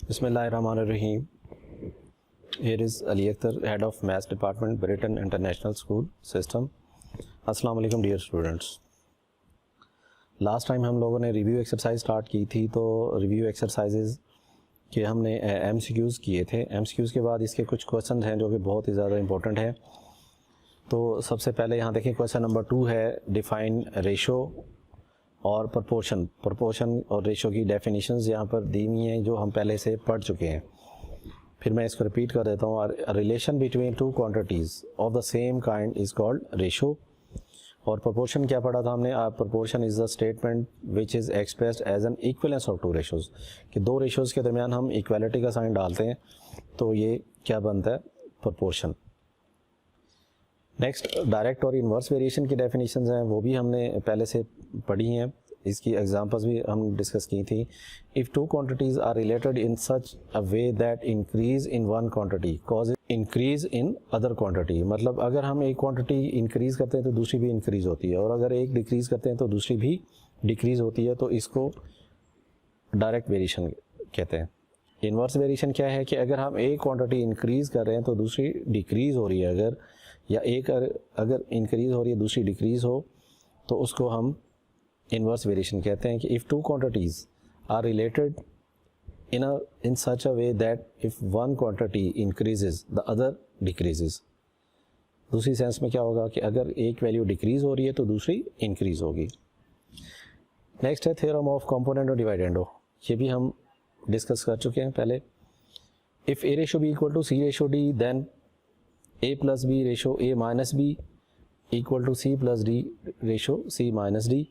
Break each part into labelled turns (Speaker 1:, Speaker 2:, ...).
Speaker 1: Bismillahirrahmanirrahim. Here is Ali Akhtar, Head of Maths Department, Britain International School System. अस्सलाम वालेकुम dear students. Last time हम लोगों ने review exercise start की थी, तो रिव्यू एक्सरसाइजेज के हमने MCQs किए थे। MCQs के बाद इसके कुछ क्वेश्चन हैं जो कि बहुत ही ज़्यादा इंपॉर्टेंट हैं। तो सबसे पहले यहाँ देखें, क्वेश्चन नंबर 2 है डिफ़ाइन रेशो और प्रोपोर्शन और रेशो की डेफिनेशंस यहाँ पर दी हुई हैं जो हम पहले से पढ़ चुके हैं। फिर मैं इसको रिपीट कर देता हूँ। Relation between two quantities of the same kind is called ratio. और प्रोपोर्शन क्या पढ़ा था हमने? Proportion is the statement which is expressed as an equivalence of two ratios, कि दो रेशोज़ के दरमियान हम इक्वालिटी का साइन डालते हैं तो ये क्या बनता है? प्रोपोर्शन। नेक्स्ट, डायरेक्ट और इन्वर्स वेरिएशन की डेफिनेशंस हैं, वो भी हमने पहले से पढ़ी हैं, इसकी एग्जांपल्स भी हम डिस्कस की थी। If two quantities are related in such a way that increase in one quantity cause increase in other quantity, मतलब अगर हम एक क्वांटिटी इंक्रीज़ करते हैं तो दूसरी भी इंक्रीज़ होती है, और अगर एक डिक्रीज़ करते हैं तो दूसरी भी डिक्रीज़ होती है, तो इसको डायरेक्ट वेरिएशन कहते हैं। इन्वर्स वेरिएशन क्या है कि अगर हम एक क्वांटिटी इंक्रीज़ कर रहे हैं तो दूसरी डिक्रीज़ हो रही है, अगर या एक अगर इंक्रीज़ हो रही है दूसरी डिक्रीज़ हो, तो उसको हम इन्वर्स वेरिएशन कहते हैं। कि if two quantities are related in such a way that if one quantity increases the other decreases. दूसरी सेंस में क्या होगा कि अगर एक वैल्यू डिक्रीज़ हो रही है तो दूसरी इंक्रीज़ होगी। नेक्स्ट है थ्योरम ऑफ कंपोनेंट डिवाइडेंडो, ये भी हम डिस्कस कर चुके हैं पहले। If A ratio B equal to C ratio D then A plus B ratio A minus B equal to C plus D ratio C minus D.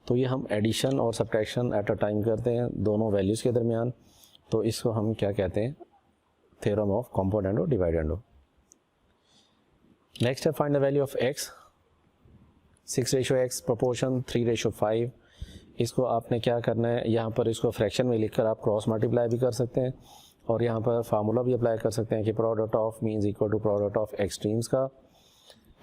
Speaker 1: तो ये हम एडिशन और सब्ट्रैक्शन एट अ टाइम करते हैं दोनों values के दरमियान, तो इसको हम क्या कहते हैं? Theorem of component dividendo. Next है find the value of x. 6 ratio x proportion 3 ratio 5। इसको आपने क्या करना है, यहाँ पर इसको फ्रैक्शन में लिखकर आप क्रॉस मल्टीप्लाई भी कर सकते हैं, और यहाँ पर फार्मूला भी अप्लाई कर सकते हैं कि product of means equal to product of extremes का।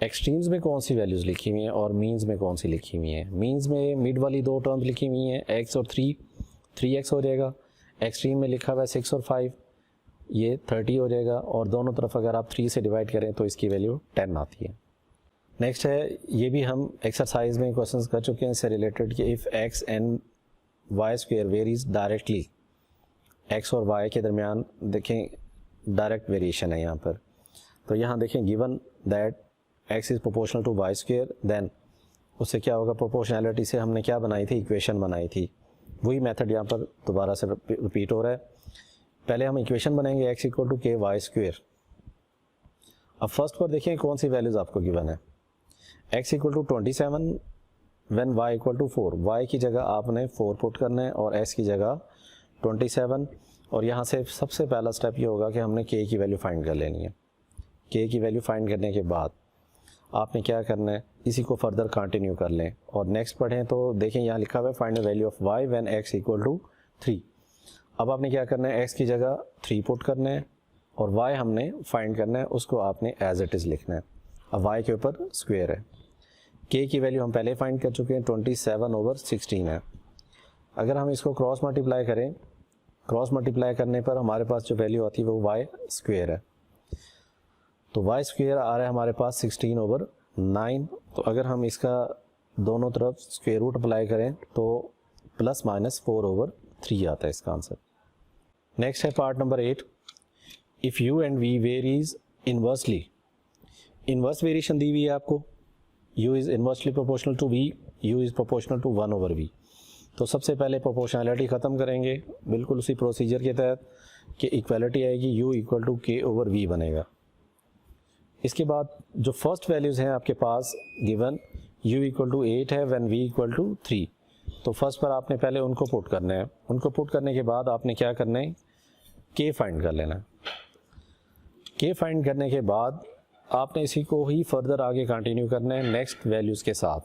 Speaker 1: एक्सट्रीम्स में कौन सी वैल्यूज़ लिखी हुई हैं और मीन्स में कौन सी लिखी हुई हैं? मीन्स में मिड वाली दो टर्म लिखी हुई हैं, x और 3x हो जाएगा। एक्सट्रीम में लिखा हुआ है 6 और 5, ये 30 हो जाएगा, और दोनों तरफ अगर आप 3 से डिवाइड करें तो इसकी वैल्यू 10 आती है। नेक्स्ट है, ये भी हम एक्सरसाइज में क्वेश्चंस कर चुके हैं इससे रिलेटेड, कि if x and y square varies directly, x और y के दरमियान देखें डायरेक्ट वेरिएशन है यहाँ पर। तो यहाँ देखें given that x is proportional to y square, then उससे क्या होगा? प्रोपोर्शनैलिटी से हमने क्या बनाई थी? इक्वेशन बनाई थी। वही मेथड यहाँ पर दोबारा से रिपीट हो रहा है। पहले हम इक्वेशन बनाएंगे x equal to k y square. अब फर्स्ट पर देखें कौन सी वैल्यूज़ आपको गिवन है। x equal to 27 when y equal to 4। y की जगह आपने 4 पुट करना है और x की जगह 27, और यहाँ से सबसे पहला स्टेप ये होगा कि हमने k की वैल्यू फाइंड कर लेनी है। k की वैल्यू फाइंड करने के बाद आपने क्या करना है? इसी को फर्दर कंटिन्यू कर लें और नेक्स्ट पढ़ें। तो देखें यहाँ लिखा हुआ है find the value of y when x equal to 3। अब आपने क्या करना है? x की जगह 3 पुट करना है और y हमने फाइंड करना है, उसको आपने एज इट इज़ लिखना है। अब y के ऊपर स्क्वायर है। k की वैल्यू हम पहले फाइंड कर चुके हैं, 27/16 है। अगर हम इसको क्रॉस मल्टीप्लाई करें, क्रॉस मल्टीप्लाई करने पर हमारे पास जो वैल्यू आती है वो y स्क्वायर है। तो y स्क्वायर आ रहा है हमारे पास 16/9। तो अगर हम इसका दोनों तरफ स्क्वायर रूट अप्लाई करें तो ±4/3 आता है इसका आंसर। नेक्स्ट है part number 8। If u and v varies inversely, inverse variation दी हुई है आपको। u is inversely proportional to v, u is proportional to 1/v। तो सबसे पहले प्रोपोर्शनैलिटी ख़त्म करेंगे बिल्कुल उसी प्रोसीजर के तहत कि इक्वालिटी आएगी, u इक्वल टू k/v बनेगा। इसके बाद जो फर्स्ट वैल्यूज़ हैं आपके पास गिवन, u इक्वल टू 8 है व्हेन v इक्वल टू 3। तो फर्स्ट पर आपने पहले उनको पुट करना है। उनको पुट करने के बाद आपने क्या करना है? k फाइंड कर लेना है। k फाइंड करने के बाद आपने इसी को ही फर्दर आगे कंटिन्यू करना है नेक्स्ट वैल्यूज़ के साथ।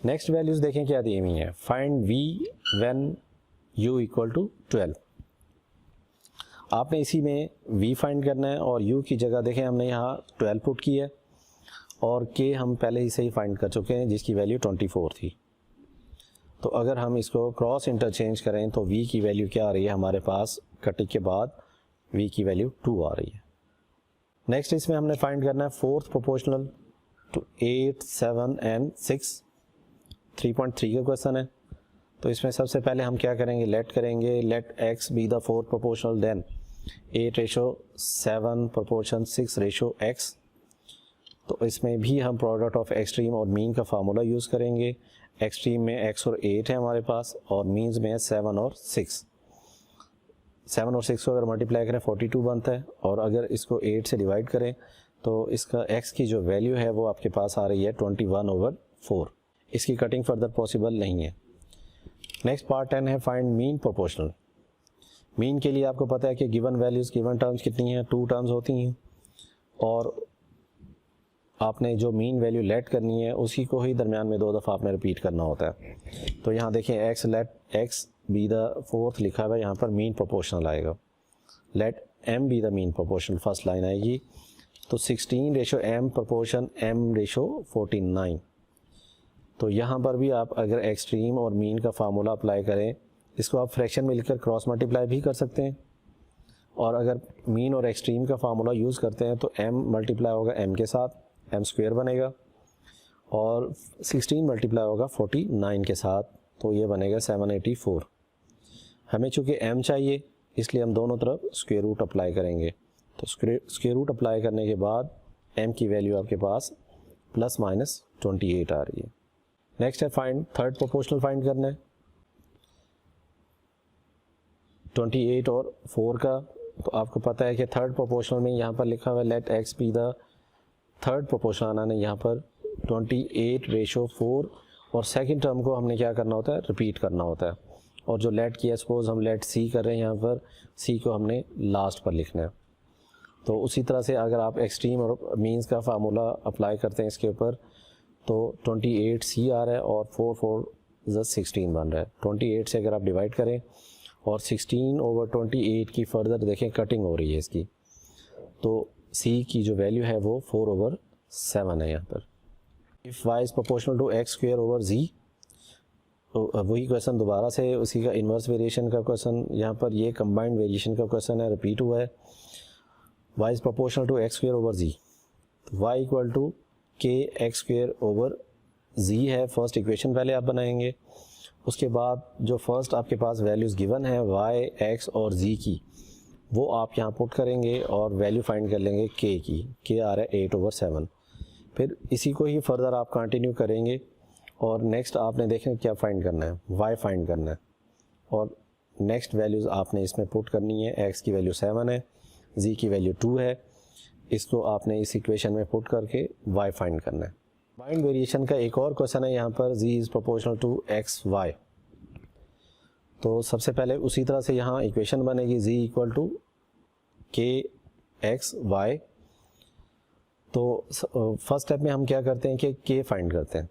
Speaker 1: नेक्स्ट वैल्यूज़ देखें क्या दी हुई हैं। Find v when u equal to 12। आपने इसी में v फाइंड करना है और u की जगह देखें हमने यहाँ 12 पुट की है, और k हम पहले ही से ही फाइंड कर चुके हैं जिसकी वैल्यू 24 थी। तो अगर हम इसको क्रॉस इंटरचेंज करें तो v की वैल्यू क्या आ रही है हमारे पास? कटिंग के बाद v की वैल्यू 2 आ रही है। नेक्स्ट इसमें हमने फाइंड करना है फोर्थ प्रोपोर्शनल टू 8, 7 एंड 6, 3.3 का क्वेश्चन है। तो इसमें सबसे पहले हम क्या करेंगे, let x be the fourth proportional, then 8:7 proportion 6:x। तो इसमें भी हम प्रोडक्ट ऑफ एक्सट्रीम और मीन का फार्मूला यूज़ करेंगे। एक्सट्रीम में x और 8 है हमारे पास और मीन्स में है 7 और 6। 7 और 6 को अगर मल्टीप्लाई करें 42 बनता है, और अगर इसको 8 से डिवाइड करें तो इसका x की जो वैल्यू है वो आपके पास आ रही है 21/4। इसकी कटिंग फर्दर पॉसिबल नहीं है। नेक्स्ट पार्ट 10 है फाइंड मीन प्रोपोर्शनल। मीन के लिए आपको पता है कि गिवन वैल्यूज़, गिवन टर्म्स कितनी हैं, 2 टर्म्स होती हैं, और आपने जो मीन वैल्यू लेट करनी है उसी को ही दरमियान में 2 दफ़ा आपने रिपीट करना होता है। तो यहाँ देखें let x be the fourth लिखा हुआ है, यहाँ पर मीन प्रोपोर्शनल आएगा। Let m be the mean proportional, first line आएगी। तो 16:m प्रोपोर्शन m:49। तो यहाँ पर भी आप अगर एक्सट्रीम और मीन का फार्मूला अप्लाई करें, इसको आप फ्रैक्शन में लिखकर क्रॉस मल्टीप्लाई भी कर सकते हैं, और अगर मीन और एक्सट्रीम का फार्मूला यूज़ करते हैं तो m मल्टीप्लाई होगा m के साथ, m² बनेगा, और 16 मल्टीप्लाई होगा 49 के साथ, तो ये बनेगा 784। हमें चूँकि m चाहिए इसलिए हम दोनों तरफ स्क्वायर रूट अप्लाई करेंगे। तो स्क्वायर रूट अप्लाई करने के बाद m की वैल्यू आपके पास ±28 आ रही है। नेक्स्ट है फाइंड थर्ड प्रोपोर्शनल फाइंड करना है 28 और 4 का। तो आपको पता है कि थर्ड प्रोपोर्शनल में यहाँ पर लिखा हुआ है let x be the third proportional, आना ने यहाँ पर 28:4, और सेकंड टर्म को हमने क्या करना होता है, रिपीट करना होता है। और जो लेट किया, सपोज हम लेट c कर रहे हैं, यहाँ पर c को हमने लास्ट पर लिखना है। तो उसी तरह से अगर आप एक्सट्रीम और मीन्स का फार्मूला अप्लाई करते हैं इसके ऊपर, तो 28c आ रहा है और 4×4=16 बन रहा है। 28 से अगर आप डिवाइड करें और 16/28 की फर्दर देखें कटिंग हो रही है इसकी, तो c की जो वैल्यू है वो 4/7 है यहाँ पर। If y is proportional to x²/z, तो वही क्वेश्चन दोबारा से उसी का इन्वर्स वेरिएशन का क्वेश्चन, यहाँ पर ये कंबाइंड वेरिएशन का क्वेश्चन है, रिपीट हुआ है। y is proportional to x²/z, तो y इक्वल टू kx²/z है। फर्स्ट इक्वेशन पहले आप बनाएंगे, उसके बाद जो फर्स्ट आपके पास वैल्यूज़ गिवन है y, x और z की, वो आप यहाँ पुट करेंगे और वैल्यू फाइंड कर लेंगे k की। k आ रहा है 8/7। फिर इसी को ही फर्दर आप कंटिन्यू करेंगे, और नेक्स्ट आपने देखें क्या फाइंड करना है, y फाइंड करना है, और नेक्स्ट वैल्यूज़ आपने इसमें पुट करनी है। x की वैल्यू 7 है, z की वैल्यू 2 है, इसको आपने इस इक्वेशन में पुट करके y फाइंड करना है। कंबाइंड वेरिएशन का एक और क्वेश्चन है यहाँ पर, z is proportional to x, y। तो सबसे पहले उसी तरह से यहाँ इक्वेशन बनेगी z equal to kx, y। तो फर्स्ट स्टेप में हम क्या करते हैं कि k फाइंड करते हैं।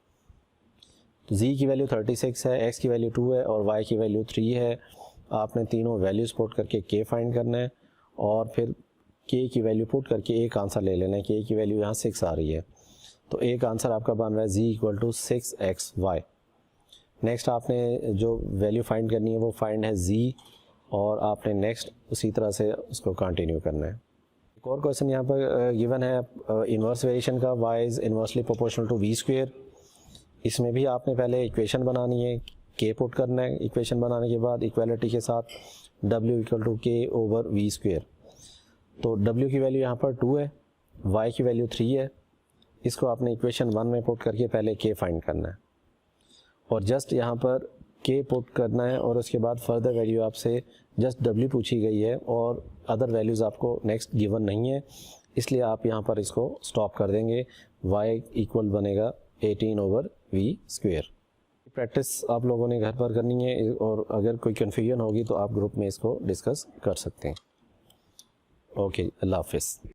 Speaker 1: तो z की वैल्यू 36 है, x की वैल्यू 2 है और y की वैल्यू 3 है। आपने तीनों वैल्यूज़ पुट करके k फाइंड करना है, और फिर k की वैल्यू पुट करके एक आंसर ले लेना है। k की वैल्यू यहाँ 6 आ रही है, तो एक आंसर आपका बन रहा है z equal to 6xy। Next आपने जो वैल्यू फाइंड करनी है वो फाइंड है z, और आपने नेक्स्ट उसी तरह से उसको कंटिन्यू करना है। एक और क्वेश्चन यहाँ पर गिवन है इन्वर्स वेरिएशन का, y is inversely proportional to v²। इसमें भी आपने पहले इक्वेशन बनानी है, k पुट करना है। इक्वेशन बनाने के बाद इक्वालिटी के साथ w इक्वल टू k/v²। तो w की वैल्यू यहाँ पर 2 है, y की वैल्यू 3 है। इसको आपने इक्वेशन 1 में पुट करके पहले k फाइंड करना है, और जस्ट यहाँ पर k पुट करना है, और उसके बाद फर्दर वैल्यू आपसे जस्ट w पूछी गई है और अदर वैल्यूज़ आपको नेक्स्ट गिवन नहीं है, इसलिए आप यहाँ पर इसको स्टॉप कर देंगे। y इक्वल बनेगा 18/v²। प्रैक्टिस आप लोगों ने घर पर करनी है, और अगर कोई कन्फ्यूजन होगी तो आप ग्रुप में इसको डिस्कस कर सकते हैं। ओके, अल्लाह हाफिज़।